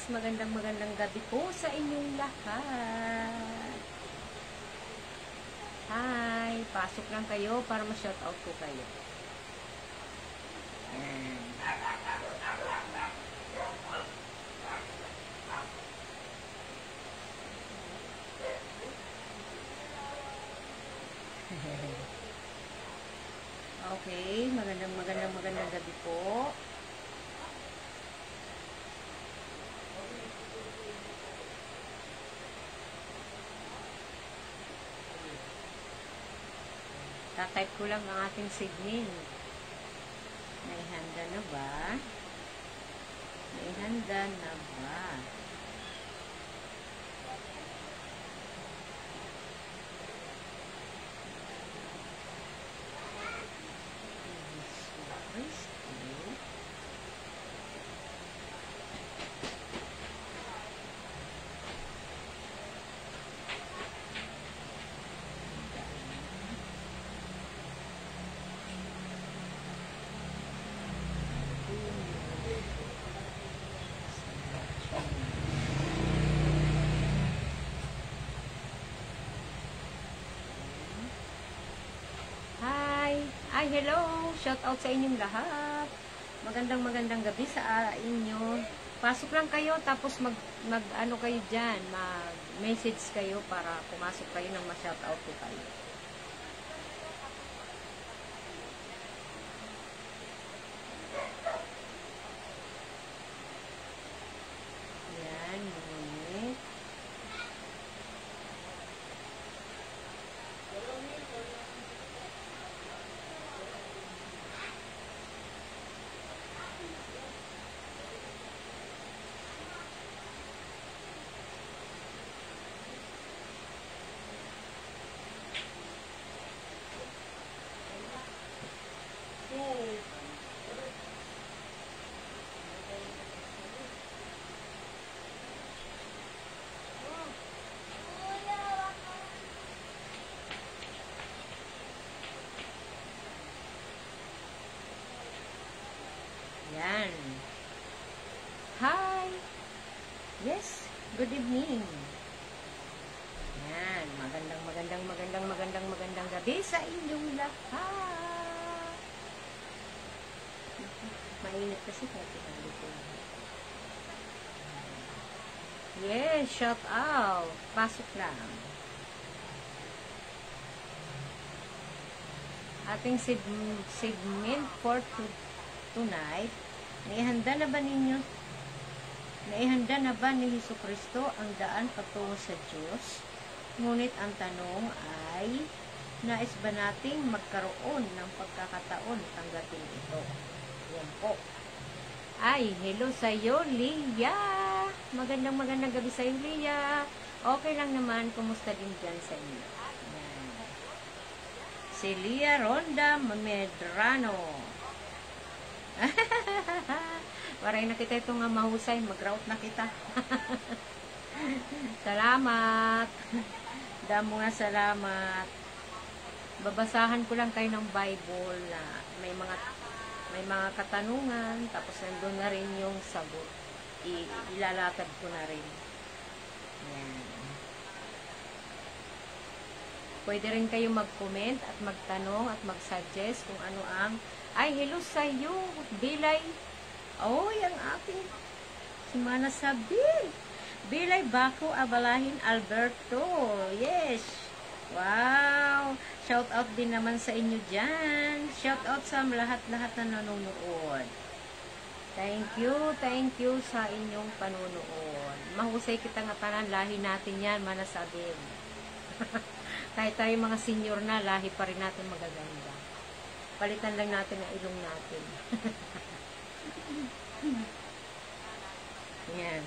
magandang gabi po sa inyong lahat. Hi, pasok lang kayo para ma-shoutout ko kayo. Yan. Okay, magandang gabi po. Tatype ko lang ang ating signal. May handa na ba? May handa na ba? Ay, hello! Shout out sa inyong lahat. Magandang gabi sa inyo. Pasok lang kayo, tapos mag ano kayo dyan, mag-message kayo para pumasok kayo ng ma-shout out ko kayo. Yan, ngunit. Yan. Hi! Yes, good evening. Yan, magandang gabi sa inyong lahat. Mainit kasi kaya pinali ko. Yes, shout out. Pasok lang. Ating segment for tonight. Naihanda na ba ninyo? Naihanda na ba ni Jesucristo ang daan patungo sa Diyos? Ngunit ang tanong ay, nais ba nating magkaroon ng pagkakataon tanggapin ito? Yan po. Ay, hello sa'yo, Lia! Magandang gabi sa'yo, Lia! Okay lang naman, kumusta din dyan sa inyo? Yan. Si Lia Ronda Medrano. Waray na kita ito nga mahusay, mag-route na kita. Salamat. Damo nga salamat. Babasahan ko lang kayo ng Bible na may mga katanungan, tapos nandun na rin yung sagot. Ilalatag ko na rin. Yan. Pwede rin kayo mag-comment at magtanong at mag-suggest kung ano ang ay, hello sa'yo, Bilay. Oh, yung aking sumana sabi. Bilay Bako Abalahin Alberto. Yes. Wow. Shout out din naman sa inyo dyan. Shout out sa lahat-lahat na nanonood. Thank you sa inyong panonood. Mahusay kita nga tanan, lahi natin yan, manasabin. Kahit tayo mga senior na, lahi pa rin natin magaganda. Palitan lang natin ang ilong natin. Yan.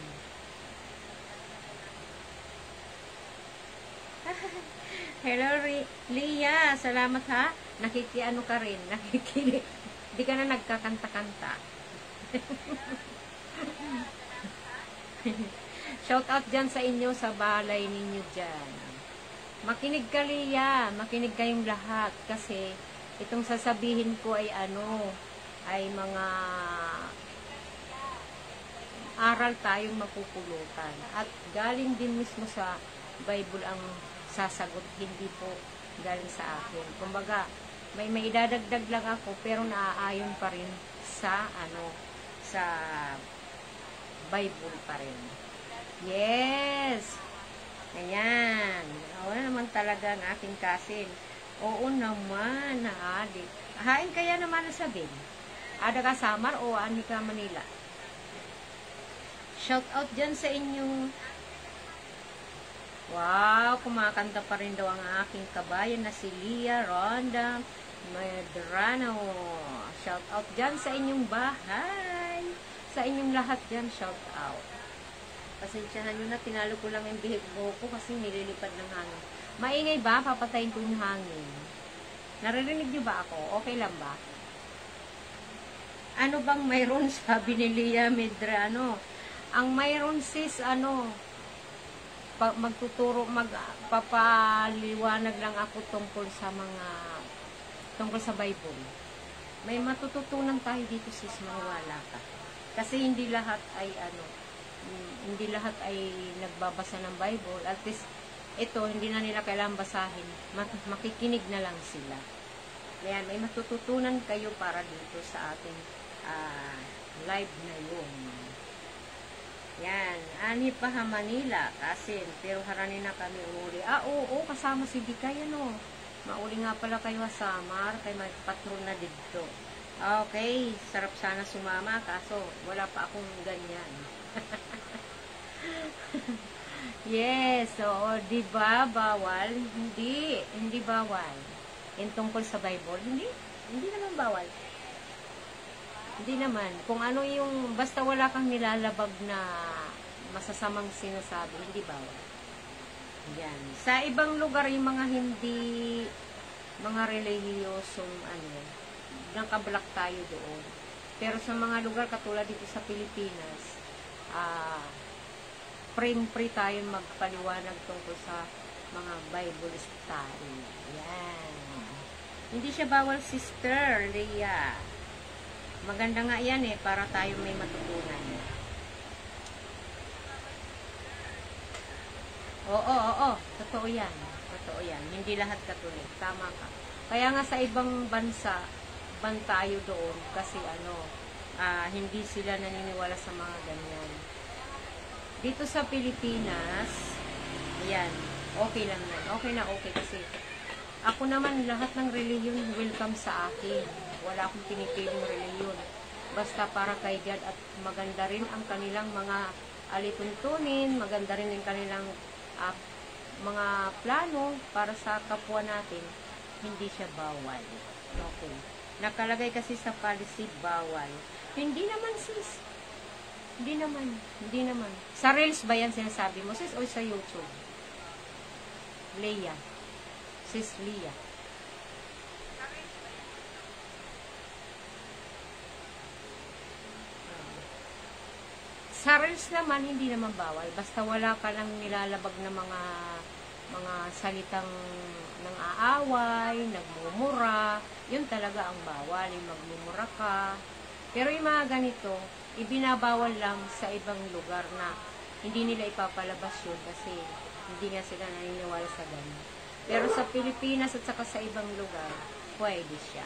Hello, Lia. Salamat ha. Nakikiano ka rin. Nakikinig. Di ka na nagkakanta-kanta. Shout out dyan sa inyo, sa balay ninyo dyan. Makinig ka, Lia. Makinig kayong lahat. Kasi itong sasabihin ko ay mga aral tayong mapupulutan. At galing din mismo sa Bible ang sasagot, hindi po galing sa akin. Kumbaga, may idadagdag lang ako, pero naaayon pa rin sa, sa Bible pa rin. Yes! Ayan. Oo naman talaga ang aking kasin. Oo naman, naadik. Hain kaya naman sabihin. Ada ka Samar o ani ka Manila? Shout out dyan sa inyong... Wow, kumakanta pa rin daw ang aking kabayan na si Lia Ronda Medrano. Shout out dyan sa inyong bahay. Sa inyong lahat dyan, shout out. Pasensyahan nyo na, tinalo ko lang yung bihig ko kasi nililipad ng hangin. Maingay ba? Papatayin ko yung hangin. Naririnig nyo ba ako? Okay lang ba? Ano bang mayroon, sabi ni Lia Medrano? Ang mayroon sis, magpapaliwanag lang ako tungkol sa Bible. May matututunan tayo dito sis, maniwala ka. Kasi hindi lahat ay nagbabasa ng Bible. At least, ito, hindi na nila kailangan basahin. Makikinig na lang sila. Ayan, may matututunan kayo para dito sa ating live na yun. Yan, ani pa ha Manila, kasin, pero harani na kami uli. Oo, kasama si Bikay, Mauli nga pala kayo sa Samar, kay may patron na dito. Okay, sarap sana sumama, kaso wala pa akong ganyan. Yes, so, di ba bawal? Hindi bawal. Yung tungkol sa Bible, hindi naman bawal. Hindi naman. Kung ano yung, basta wala kang nilalabag na masasamang sinasabi, hindi bawal. Yan. Sa ibang lugar, yung mga relihiyosong, nakablak tayo doon. Pero sa mga lugar, katulad dito sa Pilipinas, free tayo magpaliwanag tungkol sa mga Bible study. Yan. Hindi siya bawal, Sister Leah. Maganda nga yan para tayo may matutunan. Oo. Totoo yan. Hindi lahat Katolik. Tama ka. Kaya nga sa ibang bansa, tayo doon kasi hindi sila naniniwala sa mga ganyan. Dito sa Pilipinas, ayan, okay lang yan. Okay kasi ako naman, lahat ng reliyon welcome sa akin. Wala akong pinipiling reliyon. Basta para kay God at maganda rin ang kanilang mga alituntunin, maganda rin ang kanilang mga plano para sa kapwa natin, hindi siya bawal. Okay. Nakalagay kasi sa policy, bawal. Hindi naman sis. Hindi naman. Sa Reels ba yan sinasabi mo sis o sa YouTube? Leah. Sis Leah. Sa Reels naman, hindi naman bawal. Basta wala ka lang nilalabag na mga salitang ng aaway, nagmumura, yun talaga ang bawal. Yung magmumura ka. Pero yung mga ganito, ibinabawal lang sa ibang lugar na hindi nila ipapalabas yun kasi hindi nga sila naniniwala sa ganun. Pero sa Pilipinas at saka sa ibang lugar, pwede siya.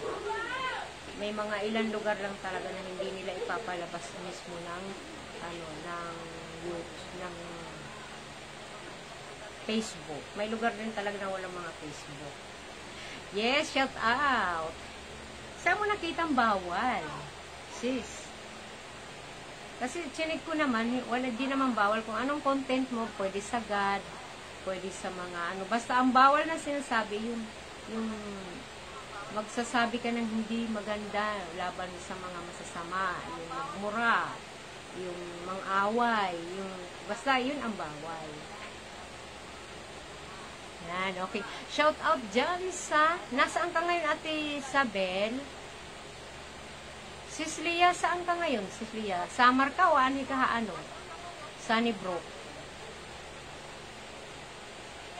May mga ilang lugar lang talaga na hindi nila ipapalabas mismo ng ng Facebook. May lugar din talaga na walang mga Facebook. Yes, shout out. Saan mo nakitang bawal? Sis. Kasi chinig ko naman, di naman bawal. Kung anong content mo, pwede sa God, pwede sa mga basta ang bawal na sinasabi, yung magsasabi ka ng hindi maganda laban sa mga masasama, yung magmura, yung mang-away, basta yun ang bawal. Yan, okay. Shout out dyan nasaan ka ngayon, Ate Isabel? Sis Lia, saan ka ngayon? Sis Lia, Samar ka o ani ka Sunnybrook?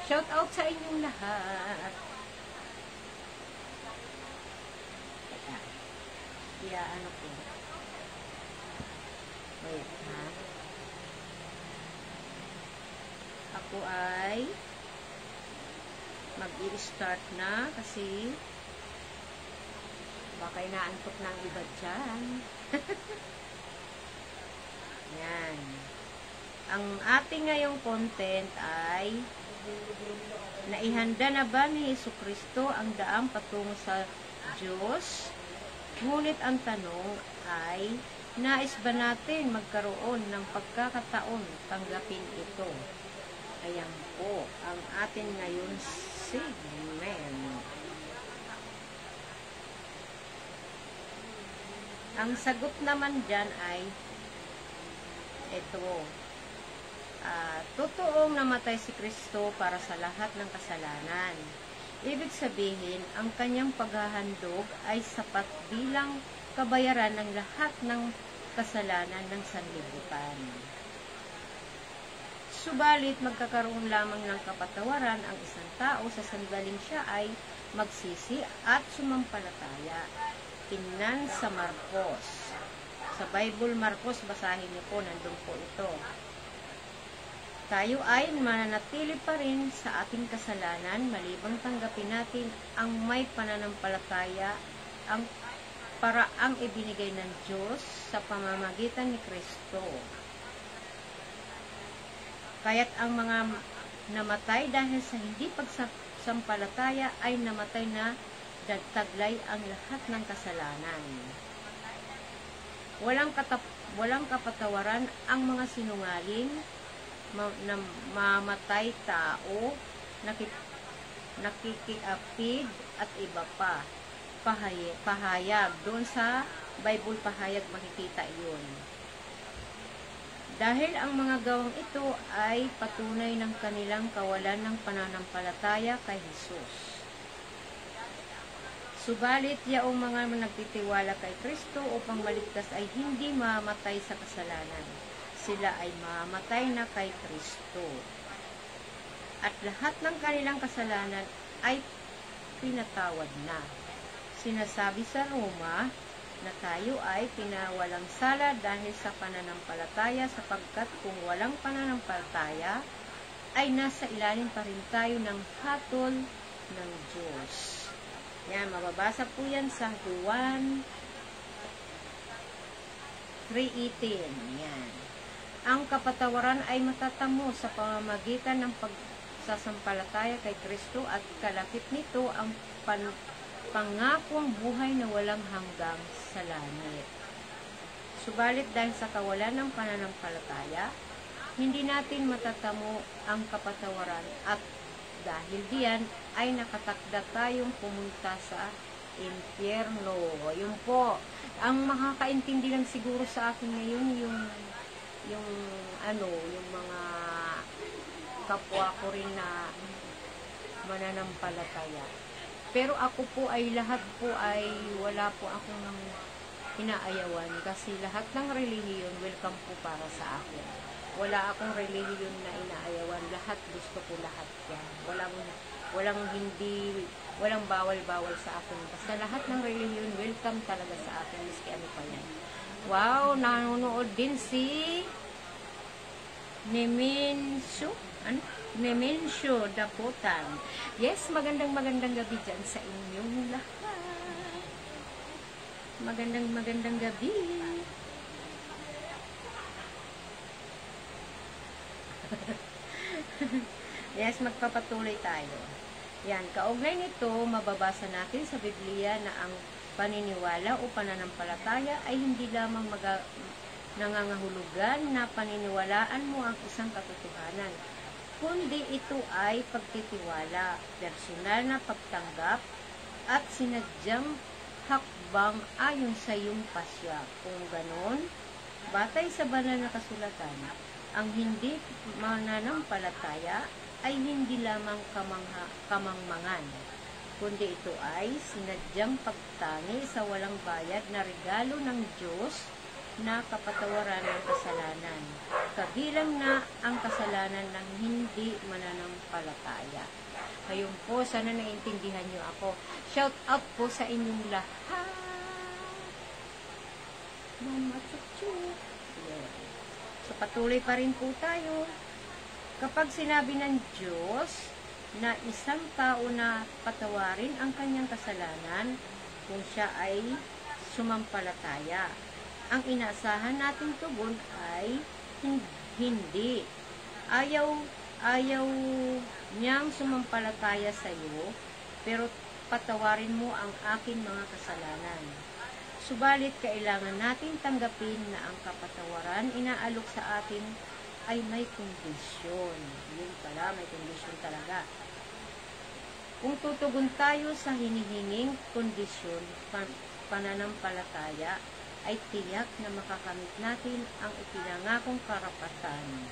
Shout out sa inyong lahat. Ko. Wait, ha? ko ay mag-i-start na kasi baka inaantok ng iba dyan. Yan. Ang ating ngayong content ay naihanda na ba ni Jesucristo ang daang patungo sa Diyos? Ngunit ang tanong ay, nais ba natin magkaroon ng pagkakataon tanggapin ito? Ayan po ang atin ngayon segment. Ang sagot naman dyan ay ito. Totoong namatay si Kristo para sa lahat ng kasalanan. Ibig sabihin, ang kanyang paghahandog ay sapat bilang kabayaran ng lahat ng kasalanan ng sanlibutan. Subalit, magkakaroon lamang ng kapatawaran ang isang tao sa sandaling siya ay magsisi at sumampalataya. Tingnan sa Marcos. Sa Bible Marcos, basahin niyo po, nandun po ito. Tayo ay mananatili pa rin sa ating kasalanan malibang tanggapin natin ang may pananampalataya ang paraang ibinigay ng Diyos sa pamamagitan ni Kristo. Kaya't ang mga namatay dahil sa hindi pagsampalataya ay namatay na dagtaglay ang lahat ng kasalanan. Walang kapatawaran ang mga sinungaling, mamatay tao, nakikiapid at iba pa. Pahayag. Doon sa Bible pahayag makikita yun. Dahil ang mga gawang ito ay patunay ng kanilang kawalan ng pananampalataya kay Jesus. Subalit, yaong mga nagtitiwala kay Kristo upang maligtas ay hindi mamatay sa kasalanan. Sila ay mamatay na kay Kristo. At lahat ng kanilang kasalanan ay pinatawad na. Sinasabi sa Roma na tayo ay pinawalang sala dahil sa pananampalataya sapagkat kung walang pananampalataya ay nasa ilalim pa rin tayo ng hatol ng Diyos. Yan, mababasa po yan sa Juan 3:18. Yan. Ang kapatawaran ay matatamo sa pamamagitan ng pagsasampalataya kay Kristo at kalapit nito ang pangakong buhay na walang hanggang sa langit. Subalit dahil sa kawalan ng pananampalataya, hindi natin matatamo ang kapatawaran at dahil diyan ay nakatakda tayong pumunta sa impyerno. Yun po, ang makakaintindi lang siguro sa akin ngayon yung mga kapwa ko rin na mananampalataya. Pero ako po ay lahat po ay wala po akong inaayawan kasi lahat ng relihiyon welcome po para sa akin. Wala akong relihiyon na inaayawan, lahat gusto ko lahat yan. Walang bawal-bawal sa akin. Basta lahat ng relihiyon welcome talaga sa akin, miski ano pa yan. Wow, nanonood din si Nemensyo Dapotan. Yes, magandang gabi dyan sa inyong lahat. Magandang gabi. Yes, magpapatuloy tayo. Yan, kaugnay nito, mababasa natin sa Biblia na ang paniniwala o pananampalataya ay hindi lamang nangangahulugan na paniniwalaan mo ang isang katotohanan, kundi ito ay pagtitiwala, personal na pagtanggap, at sinadyang hakbang ayon sa iyong pasya. Kung ganon, batay sa banal na kasulatan, ang hindi mananampalataya ay hindi lamang kamangmangan, kundi ito ay sinadyang pagtangi sa walang bayad na regalo ng Diyos na kapatawaran ng kasalanan, kabilang na ang kasalanan ng hindi mananampalataya. Ngayon po, sana naiintindihan nyo ako. Shout out po sa inyong lahat. Mama Chuchu. So, patuloy pa rin po tayo. Kapag sinabi ng Diyos na isang tao na patawarin ang kanyang kasalanan kung siya ay sumampalataya, ang inaasahan nating tugon ay hindi. Ayaw niyang sumampalataya sa iyo, pero patawarin mo ang aking mga kasalanan. Subalit, kailangan natin tanggapin na ang kapatawaran inaalok sa atin ay may kondisyon. Yun pala, may kondisyon talaga. Kung tutugon tayo sa hinihinging kondisyon, pananampalataya, ay tiyak na makakamit natin ang ipinangakong karapatan.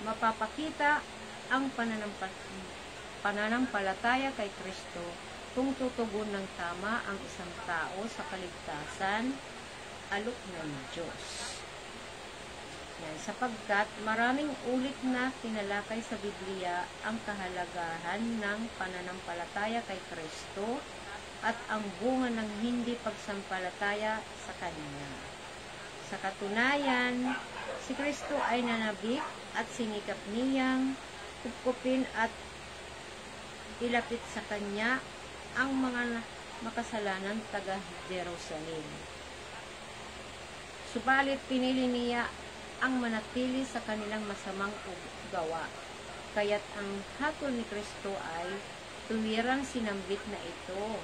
Mapapakita ang pananampalataya kay Kristo kung tutugon ng tama ang isang tao sa kaligtasan, alok ng Diyos. Yan, sapagkat maraming ulit na tinalakay sa Biblia ang kahalagahan ng pananampalataya kay Kristo at ang bunga ng hindi pagsampalataya sa Kanya. Sa katunayan, si Kristo ay nanabik at sinikap niyang kupkupin at ilapit sa Kanya ang mga makasalanan taga Jerusalem. Subalit pinili niya ang manatili sa kanilang masamang gawa. Kaya't ang hatol ni Kristo ay tuwirang sinambit na ito.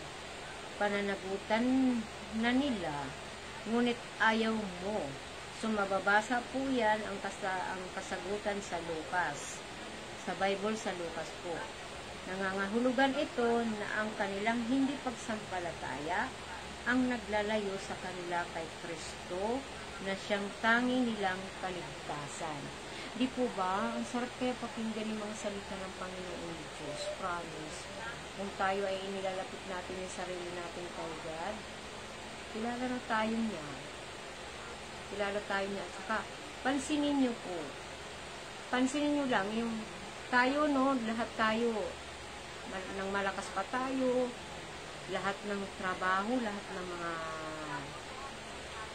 Pananagutan na nila, ngunit ayaw mo. So mababasa po yan ang kasagutan sa Lucas. Sa Bible sa Lucas po. Nangangahulugan ito na ang kanilang hindi pagsampalataya ang naglalayo sa kanila kay Kristo na siyang tanging nilang kaligtasan. Di po ba? Ang sarap kaya pakinggan yung mga salita ng Panginoon Diyos. Promise. Kung tayo ay inilalapit natin yung sarili natin kay God, kilala na tayo niya. Kilala tayo niya. At saka, pansinin niyo po. Pansinin niyo lang, yung tayo, no, lahat tayo, nang malakas pa tayo, lahat ng trabaho, lahat ng mga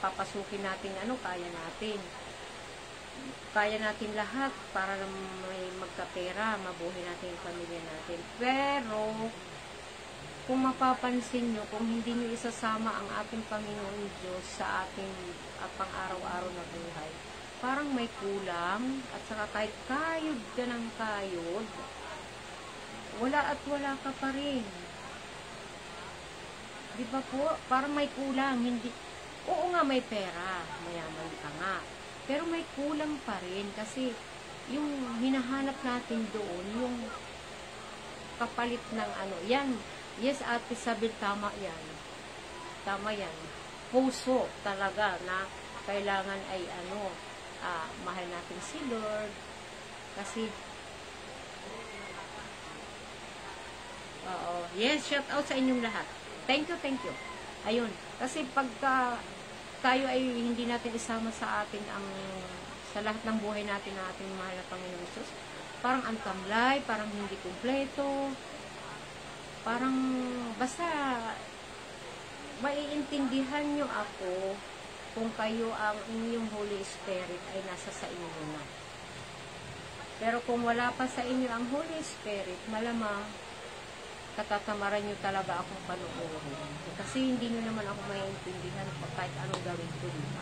papasukin natin, kaya natin. Kaya natin lahat para na may magkapera, mabuhay natin yung pamilya natin. Pero, kung mapapansin nyo, kung hindi nyo isasama ang ating Panginoon Diyos sa ating pang-araw-araw na buhay, parang may kulang, at saka kahit kayod ka ng kayod, wala at wala ka pa rin. Di ba po? Parang may kulang, hindi. Oo nga, may pera, mayaman ka nga. Pero may kulang pa rin kasi yung hinahanap natin doon, yung kapalit ng yan. Yes, Ate Isabel, tama yan. Tama yan. Puso talaga na kailangan ay mahal natin si Lord. Kasi, yes, shout out sa inyong lahat. Thank you, thank you. Ayun, kasi pagka tayo ay hindi natin isama sa atin sa lahat ng buhay natin na ating mahal na Panginoon Jesus, parang ang tamlay, parang hindi kumpleto, parang basta maiintindihan nyo ako kung kayo ang inyong Holy Spirit ay nasa sa inyo na. Pero kung wala pa sa inyo ang Holy Spirit, malamang katatamaran nyo talaga akong panuorin. Kasi hindi nyo naman ako maiintindihan kahit anong gawin ko dito.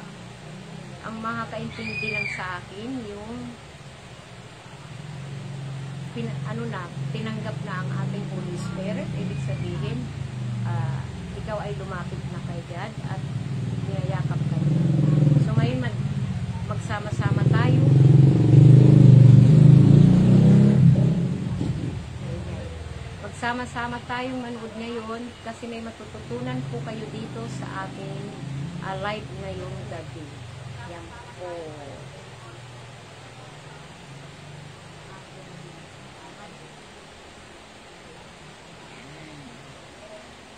Ang makakaintindi lang sa akin, yung tinanggap na ang ating Holy Spirit. Ibig sabihin, ikaw ay lumapit na kay God at niyayakap ka niya. So ngayon, magsama-sama tayo. Magsama-sama tayong manood ngayon kasi may matututunan po kayo dito sa ating live ngayong gabi. Yan po.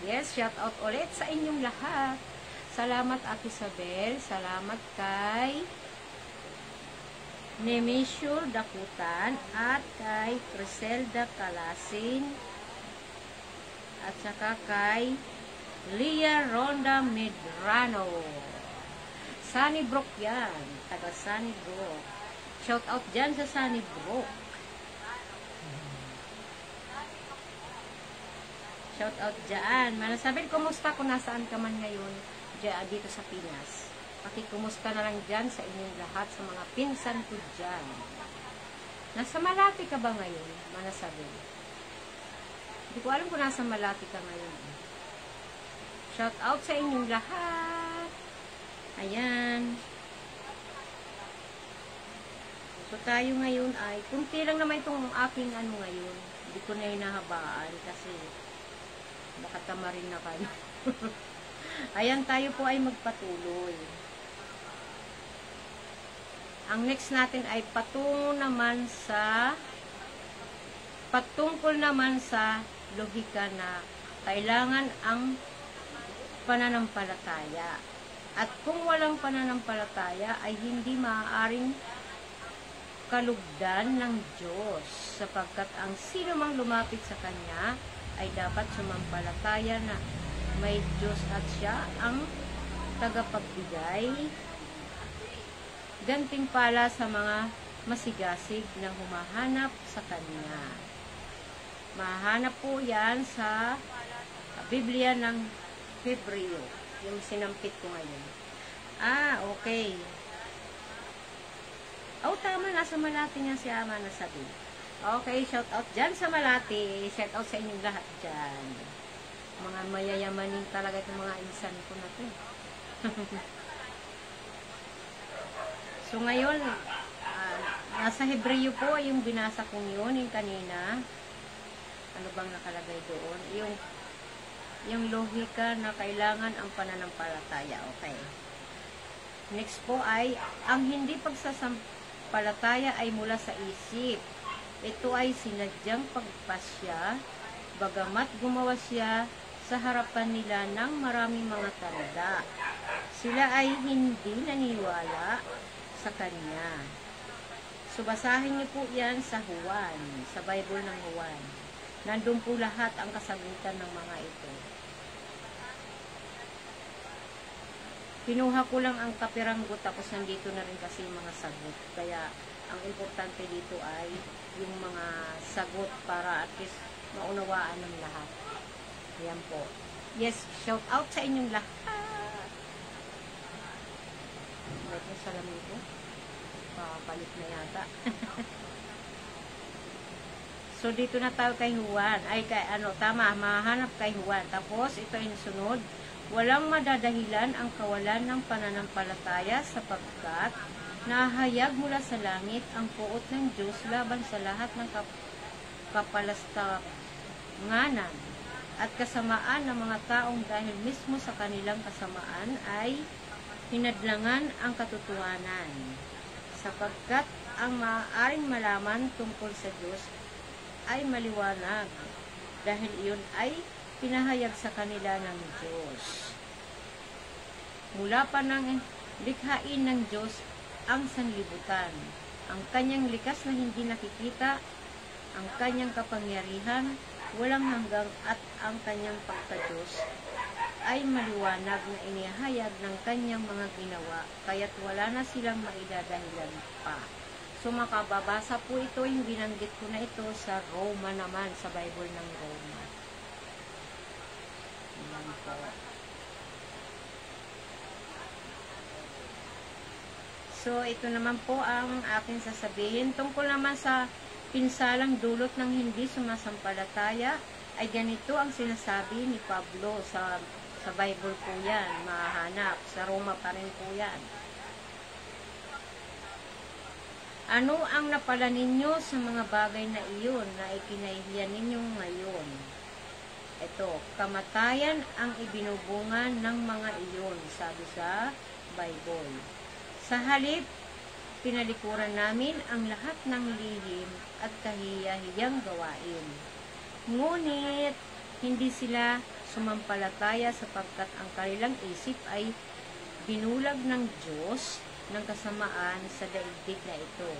Yes, shout out ulit sa inyong lahat. Salamat Ate Isabel, salamat kay Nemesio Dakutan at kay Criselda Calasin at saka kay Lia Ronda Medrano. Sunnybrook yan, taga Sunnybrook. Shout out dyan sa Sunny Brook. Shout out dyan. Manasabi, kumusta kung nasaan ka man ngayon dito sa Pinas? Pakikumusta na lang dyan sa inyong lahat, sa mga pinsan ko dyan. Nasa Malati ka ba ngayon? Manasabi. Hindi ko alam kung nasa Malati ka ngayon. Shout out sa inyong lahat. Ayan. So tayo ngayon ay, kunti lang naman itong aking ngayon. Hindi ko na hinahabaan kasi baka tamarin na kayo. Ayan, tayo po ay magpatuloy. Ang next natin ay patungkol naman sa lohika na kailangan ang pananampalataya. At kung walang pananampalataya ay hindi maaaring kalugdan ng Diyos, sapagkat ang sino mang lumapit sa Kanya ay dapat sumampalataya na may Diyos at Siya ang tagapagbigay gantimpala sa mga masigasig na humahanap sa Kanya. Mahanap po yan sa Biblia ng Hebreo, yung sinampit ko ngayon. Okay. Tama, nasa Malati nga si Ama na sabi. Okay, shout out dyan sa Malati. Shout out sa inyong lahat dyan. Mga mayayamanin talaga itong mga insan ko na to. So ngayon, nasa Hebreo po yung binasa kong yun, yung kanina. Ano bang nakalagay doon? Yung lohika na kailangan ang pananampalataya. Okay. Next po ay, ang hindi pagsasampalataya ay mula sa isip. Ito ay sinadyang pagpasya, bagamat gumawa siya sa harapan nila ng maraming mga tanda. Sila ay hindi naniniwala sa Kanya. So, basahin niyo po yan sa Juan, sa Bible ng Juan. Nandun po lahat ang kasagutan ng mga ito. Kinuha ko lang ang kapiranggot, tapos nandito na rin kasi yung mga sagot. Kaya, ang importante dito ay yung mga sagot para at least maunawaan ng lahat. Ayan po. Yes, shout out sa inyong lahat. Ba't yung salamin ko? Papalit na yata. So, dito na tayo kay Juan. Tama, mahanap kay Juan. Tapos, ito yung sunod. Walang madadahilan ang kawalan ng pananampalataya sapagkat nahayag mula sa langit ang puot ng Diyos laban sa lahat ng kapalastanganan at kasamaan ng mga taong dahil mismo sa kanilang kasamaan ay hinadlangan ang katotohanan. Sapagkat ang maaaring malaman tungkol sa Diyos ay maliwanag dahil iyon ay pinahayag sa kanila ng Diyos. Mula pa ng likhain ng Diyos ang sanlibutan, ang kanyang likas na hindi nakikita, ang kanyang kapangyarihan, walang hanggang at ang kanyang pagka-Diyos ay maliwanag na inihayag ng kanyang mga ginawa, kaya't wala na silang maidadahilan pa. So, makababasa po ito, yung binanggit ko na ito sa Roma naman, sa Bible ng Roma. Ayan po. So, ito naman po ang aking sasabihin. Tungkol naman sa pinsalang dulot ng hindi sumasampalataya, ay ganito ang sinasabi ni Pablo sa Bible po yan. Mahanap. Sa Roma pa rin po yan. Ano ang napala ninyo sa mga bagay na iyon na ikinahihiyan ninyo ngayon? Ito, kamatayan ang ibinubungan ng mga iyon, sabi sa Bible. Sa halip, pinalikuran namin ang lahat ng lihim at kahiyahiyang gawain. Ngunit, hindi sila sumampalataya sapagkat ang kanilang isip ay binulag ng Diyos ng kasamaan sa daigdig na ito,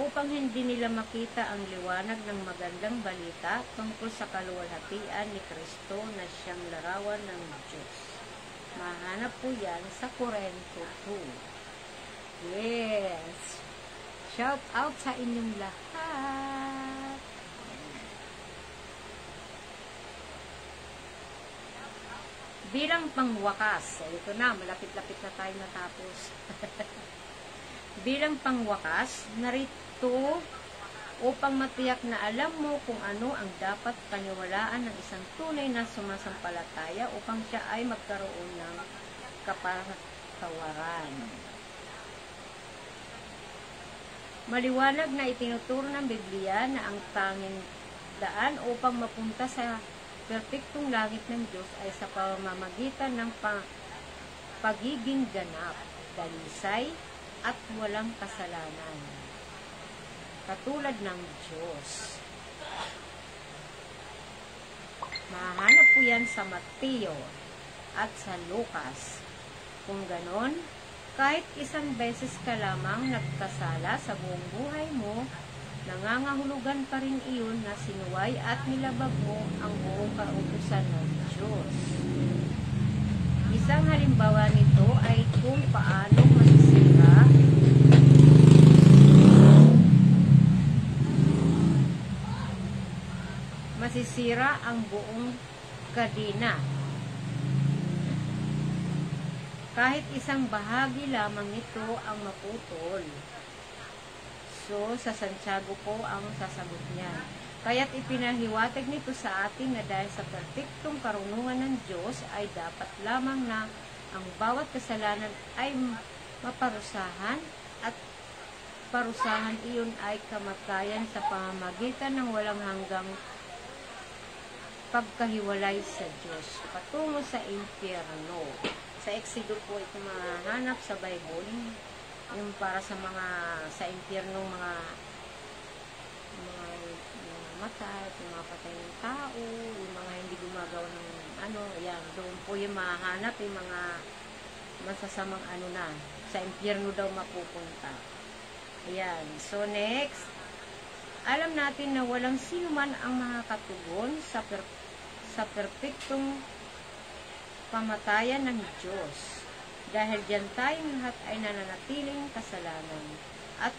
upang hindi nila makita ang liwanag ng magandang balita tungkol sa kaluwalhatian ni Kristo na siyang larawan ng Diyos. Mahanap po yan sa Korinto 2. Yes. Shout out sa inyong lahat. Bilang pangwakas, ito na, malapit-lapit na tayo natapos. Bilang pangwakas, narito upang matiyak na alam mo kung ano ang dapat paniwalaan ng isang tunay na sumasampalataya upang siya ay magkaroon ng kapatawaran. Maliwanag na itinuturo ng Biblia na ang tanging daan upang mapunta sa perpektong langit ng Diyos ay sa pamamagitan ng pagiging ganap, dalisay, at walang kasalanan. Katulad ng Diyos. Mahanap po yan sa Mateo at sa Lucas. Kung ganon, kahit isang beses ka lamang nagkasala sa buong buhay mo, nangangahulugan pa rin iyon na sinuway at nilabag mo ang buong kautusan ng Diyos. Isang halimbawa nito ay kung paano masisira ang buong kadena. Kahit isang bahagi lamang nito ang maputol. So, sa Santiago po ang sasagot niya. Kaya't ipinahiwatig nito sa atin na dahil sa perpektong karunungan ng Diyos ay dapat lamang na ang bawat kasalanan ay maparusahan at parusahan iyon ay kamatayan sa pamamagitan ng walang hanggang pagkahiwalay sa Diyos patungo sa impyerno. Sa Exodus po ito mahanap sa Bible, yung para sa mga sa impyerno mga matay, yung mga patay ng tao, yung mga hindi gumagawa ng yan, doon po yung mahanap yung mga masasamang sa impyerno daw mapupunta. Ayan, so next, alam natin na walang sino man ang makakatugon sa perpektong pamatayan ng Diyos. Dahil diyan tayong lahat ay nananatiling kasalanan at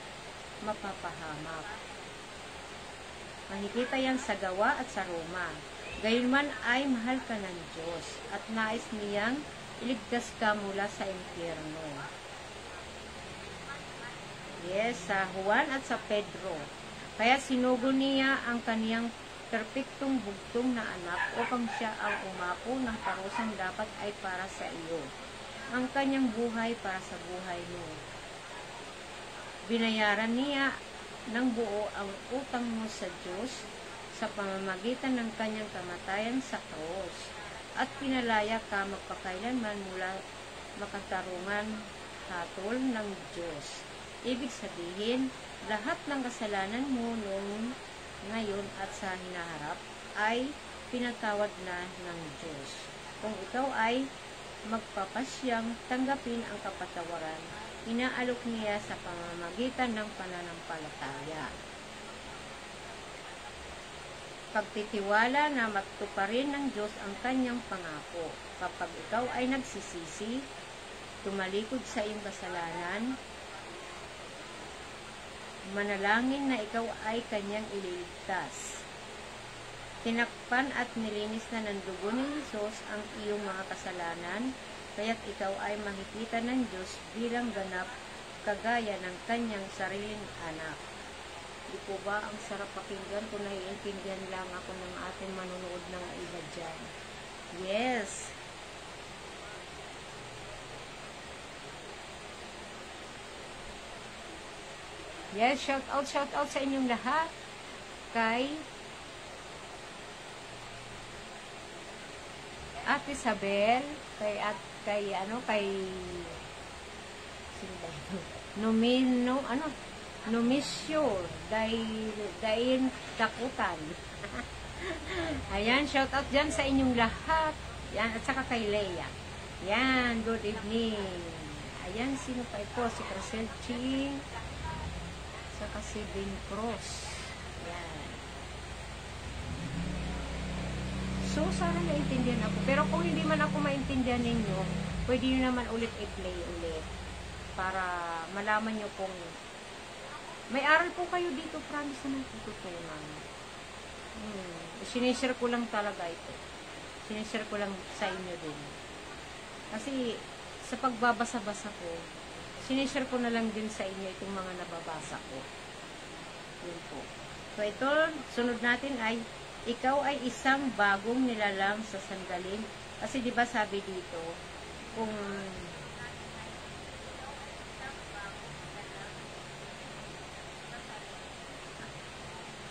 mapapahamak. Makikita yan sa Gawa at sa Roma. Gayunman ay mahal ka ng Diyos at nais niyang iligtas ka mula sa impyerno. Yes, sa Juan at sa Pedro. Kaya sinugo niya ang kaniyang perpektong bugtong na anak upang siya ang umako ng parusang dapat ay para sa iyo. Ang kanyang buhay para sa buhay mo. Binayaran niya ng buo ang utang mo sa Diyos sa pamamagitan ng kanyang kamatayan sa krus at pinalaya ka magpakailanman mula makatarungan hatol ng Diyos. Ibig sabihin, lahat ng kasalanan mo noong ngayon at sa hinaharap ay pinatawad na ng Diyos. Kung ikaw ay magpapasyang tanggapin ang kapatawaran, inaalok niya sa pamamagitan ng pananampalataya. Pagtitiwala na matuparin ng Diyos ang kanyang pangako. Kapag ikaw ay nagsisisi, tumalikod sa iyong kasalanan, manalangin na ikaw ay kanyang ililigtas. Tinakpan at nilinis na ng dugo ni Jesus ang iyong mga kasalanan, kaya't ikaw ay makikita ng Diyos bilang ganap kagaya ng kanyang sariling anak. Di po ba ang sarap pakinggan kung naiintindihan lang ako ng ating manunood ng iba dyan? Yes! Yes, shout out sa inyong lahat. Kay Ate Isabel, kay Nomisyo, dain takutan. Ayan, shout out dyan sa inyong lahat. Yan, at saka kay Leia. Yan, good evening. Ayan, sino pa ito? Si Crystal Ching. Saka si Ben Cross. Yan. So, sana naintindihan ako. Pero kung hindi man ako maintindihan ninyo, pwede nyo naman ulit i-play ulit. Para malaman nyo kung May aral po kayo dito, promise na natututunan. Sinishare ko lang talaga ito. Sinishare ko lang sa inyo din. Kasi sa pagbabasa-basa ko, sinishare ko na lang din sa inyo itong mga nababasa ko. Yun po. So ito, sunod natin ay, ikaw ay isang bagong nilalang sa sandaling. Kasi di ba sabi dito, kung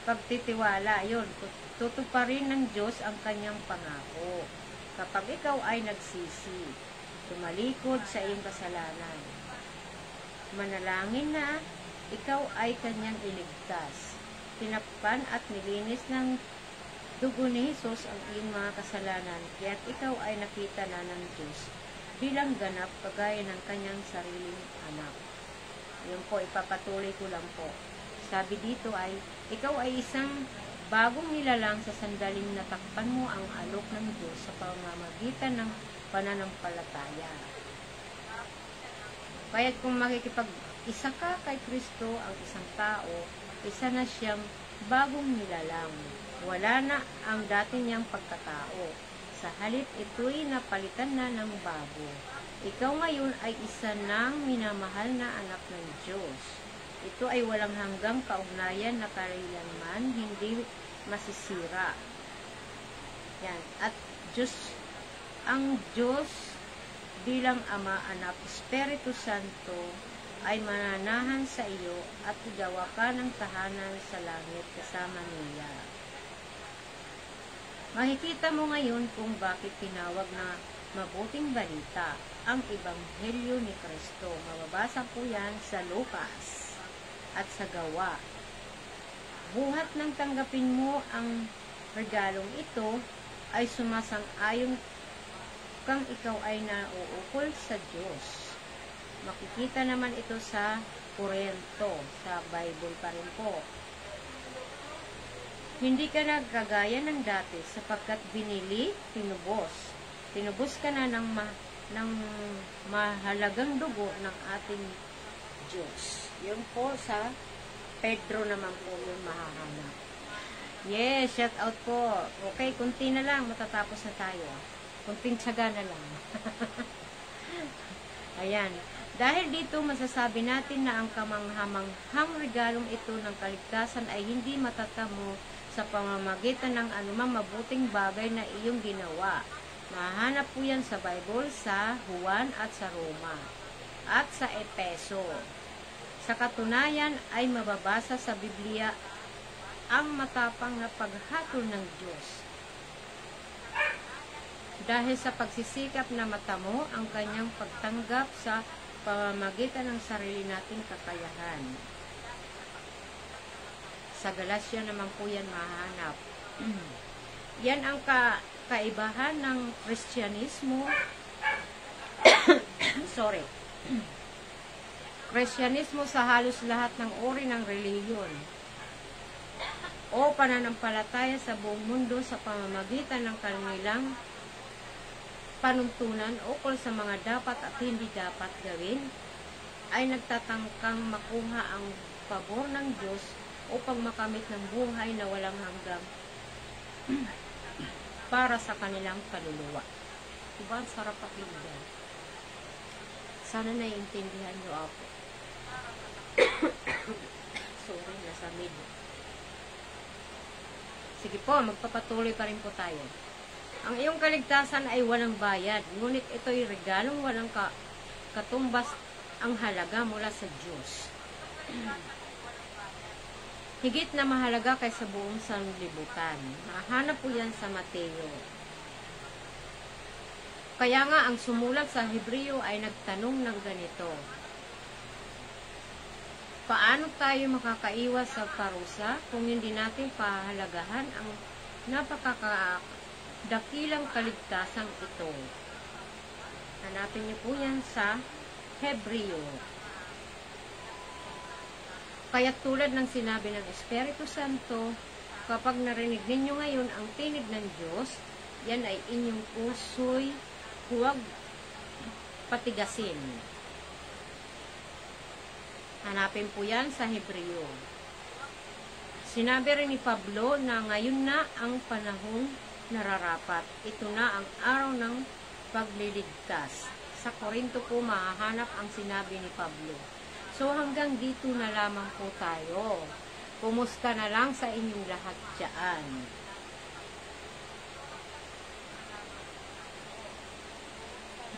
pagtitiwala, yun, tutuparin ng Diyos ang kanyang pangako. Kapag ikaw ay nagsisi, tumalikod sa iyong kasalanan, manalangin na ikaw ay kanyang iligtas, tinakpan at nilinis ng dugo ni Jesus ang iyong mga kasalanan, kaya't ikaw ay nakita na ng Diyos bilang ganap kagaya ng kanyang sariling anak. Yun po, ipapatuloy ko lang po. Sabi dito ay, ikaw ay isang bagong nilalang sa sandaling natakpan mo ang alok ng Diyos sa pamamagitan ng pananampalataya. Kaya kung makikipag-isa ka kay Kristo ang isang tao, isa na siyang bagong nilalang. Wala na ang dati niyang pagkatao. Sa halip ito'y napalitan na ng bago. Ikaw ngayon ay isa ng minamahal na anak ng Diyos. Ito ay walang hanggang kaugnayan na kailanman hindi masisira. Yan. At ang Diyos bilang Ama, Anak, Espiritu Santo ay mananahan sa iyo at igawa ka ng tahanan sa langit kasama niya. Makikita mo ngayon kung bakit tinawag na mabuting balita ang Ebanghelyo ni Kristo. Mababasa po yan sa Lucas at sa Gawa. Buhat nang tanggapin mo ang regalong ito ay sumasang-ayon kang ikaw ay nauukol sa Diyos. Makikita naman ito sa Korinto, sa Bible pa rin po. Hindi ka nagkagaya ng dati sapagkat binili, tinubos. Tinubos ka na ng mahalagang dugo ng ating Diyos. Yun po sa Pedro naman po yung mahahanap. Yes, shout out po. Okay, kunti na lang, matatapos na tayo. Kunting tiyaga na lang. Ayan. Dahil dito, masasabi natin na ang kamanghamanghang regalong ito ng kaligtasan ay hindi matatamo sa pamamagitan ng anumang mabuting bagay na iyong ginawa. Mahanap po yan sa Bible, sa Juan at sa Roma, at sa Epeso. Sa katunayan ay mababasa sa Biblia ang matapang na paghatol ng Diyos. Dahil sa pagsisikap na matamo ang kanyang pagtanggap sa pamamagitan ng sarili nating kakayahan. Sa Galatia naman po yan mahanap. Yan ang kaibahan ng Kristyanismo. Sorry. Kristyanismo sa halos lahat ng uri ng relihiyon o pananampalataya sa buong mundo sa pamamagitan ng kanilang panuntunan ukol sa mga dapat at hindi dapat gawin, ay nagtatangkang makuha ang pabor ng Diyos upang makamit ng buhay na walang hanggang para sa kanilang kaluluwa. Diba? Ang sarap pakinggan. Sana naiintindihan nyo ako. Sorry, nasa mid. Sige po, magpapatuloy pa rin po tayo. Ang iyong kaligtasan ay walang bayad, ngunit ito'y regalong walang katumbas ang halaga mula sa Diyos. Higit na mahalaga kaysa buong sanlibutan. Mahanap po yan sa Mateo. Kaya nga, ang sumulat sa Hebreo ay nagtanong ng ganito: paano tayo makakaiwas sa parusa kung hindi natin pahalagahan ang napakadakilang kaligtasang ito? Hanapin niyo po yan sa Hebreo. Kaya tulad ng sinabi ng Espiritu Santo, kapag narinig ninyo ngayon ang tinig ng Diyos, yan ay inyong puso'y huwag patigasin. Hanapin po yan sa Hebreo. Sinabi rin ni Pablo na ngayon na ang panahong nararapat. Ito na ang araw ng pagliligtas. Sa Korinto po mahahanap ang sinabi ni Pablo. So hanggang dito na lamang po tayo. Kumusta na lang sa inyong lahat dyan.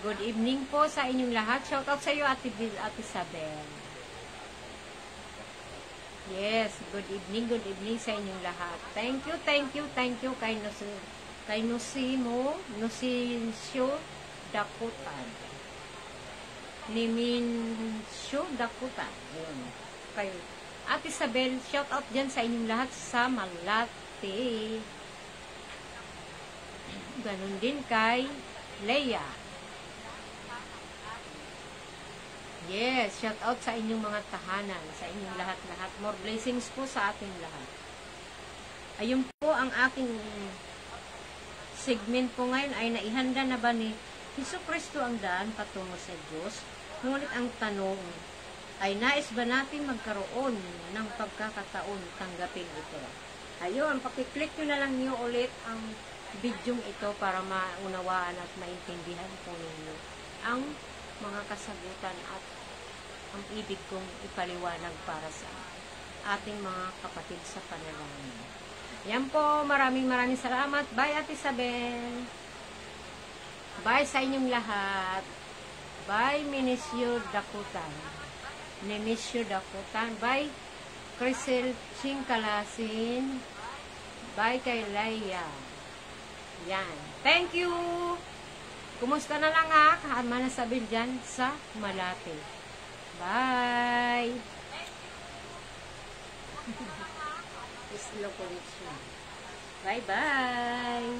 Good evening po sa inyong lahat. Shout out sa iyo, Ate Bill, Ate Isabel. Yes, good evening sa inyong lahat. Thank you kay Nusisyo Dakutan. Nimincio Dakutan. Ayun. Kayo. Ate Isabel, shout out dyan sa inyong lahat sa Malate. Ganun din kay Leia. Yes, shout out sa inyong mga tahanan, sa inyong lahat-lahat. More blessings po sa ating lahat. Ayun po ang aking segment po ngayon ay naihanda na ba ni Jesucristo ang daan patungo sa Diyos? Ngunit ang tanong ay nais ba natin magkaroon ng pagkakataon tanggapin ito? Ayun, pakiclick nyo na lang niyo ulit ang video ito para maunawaan at maintindihan po ninyo ang mga kasagutan at ang ibig kong ipaliwanag para sa ating mga kapatid sa panalangin. Yan po, maraming salamat. Bye, Ate Isabel. Bye sa inyong lahat. Bye, Minisyo Dakutan. Nimisyo Dakutan. Bye, Crisel Chingkalasin. Bye kay Laia. Yan. Thank you! Kumusta na lang ha? Kahama na sabil dyan sa Malate. Bye! Slow connection. Bye-bye!